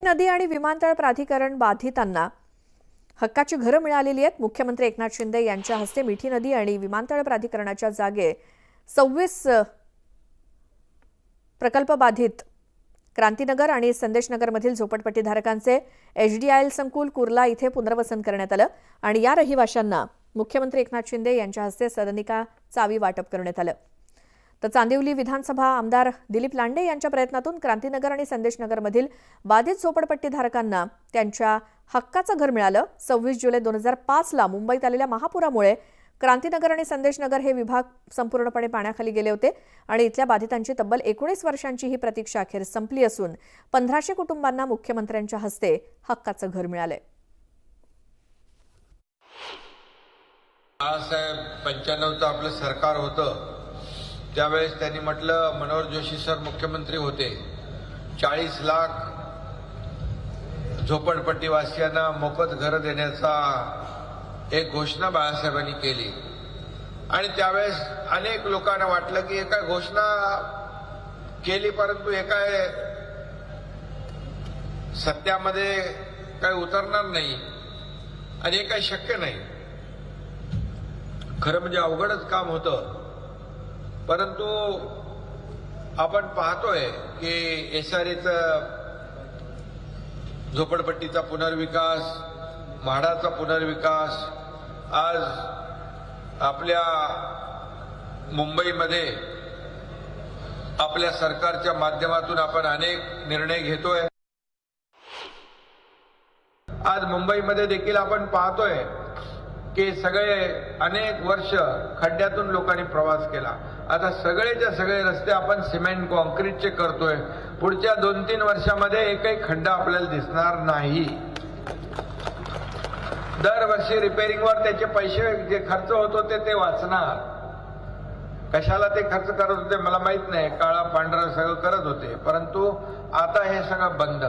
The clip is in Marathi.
नदी आणि विमानतळ प्राधिकरण बाधितांना हक्काची घरं मिळालेली आहेत। मुख्यमंत्री एकनाथ शिंदे यांच्या हस्ते मिठी नदी आणि विमानतळ प्राधिकरणाच्या जागे 26 प्रकल्प बाधित क्रांतीनगर आणि संदेशनगर मधील झोपडपट्टीधारकांचे एचडीआयएल संकुल कुर्ला इथे पुनर्वसन करण्यात आलं आणि या रहिवाशांना मुख्यमंत्री एकनाथ शिंदे यांच्या हस्ते सदनिका चावी वाटप करण्यात आलं। तर चांदिवली विधानसभा आमदार दिलीप लांडे यांच्या प्रयत्नातून क्रांतीनगर आणि संदेशनगर मधील बाधित झोपडपट्टीधारकांना त्यांच्या हक्काचं घर मिळालं। 26 जुलै 2005 ला मुंबईत आलेल्या महापुरामुळे क्रांतीनगर आणि संदेशनगर हे विभाग संपूर्णपणे पाण्याखाली गेले होते आणि इथल्या बाधितांची तब्बल 19 वर्षांची ही प्रतीक्षा अखेर संपली असून 1500 कुटुंबांना मुख्यमंत्र्यांच्या हस्ते हक्काचं घर मिळालंय। 95 आपलं सरकार होतं त्यावेळेस त्यांनी म्हटलं, मनोहर जोशी सर मुख्यमंत्री होते, 40 लाख झोपडपट्टीवासियांना मोफत घरं देण्याचा एक घोषणा बाळासाहेबांनी केली आणि त्यावेळेस अनेक लोकांना वाटलं की हे काय घोषणा केली परंतु हे काय सत्यामध्ये काय उतरणार नाही आणि हे काय शक्य नाही। खरं म्हणजे अवघडच काम होतं, परंतु आपण पाहतोय की एसआरएचं झोपडपट्टीचा पुनर्विकास, म्हाडाचा पुनर्विकास, आज आपल्या मुंबईमध्ये आपल्या सरकारच्या माध्यमातून आपण अनेक निर्णय घेतोय। आज मुंबईमध्ये देखील आपण पाहतोय की सगळे अनेक वर्ष खड्ड्यातून लोकांनी प्रवास केला, आता सगळेच्या सगळे रस्ते आपण सिमेंट कॉन्क्रीटचे करतोय। पुढच्या 2-3 वर्षामध्ये एकही खड्डा आपल्याला दिसणार नाही। दरवर्षी रिपेअरिंगवर त्याचे पैसे जे खर्च होत होते ते वाचणार। कशाला ते खर्च करत होते मला माहित नाही, काळा पांढरा सगळं करत होते, परंतु आता हे सगळं बंद।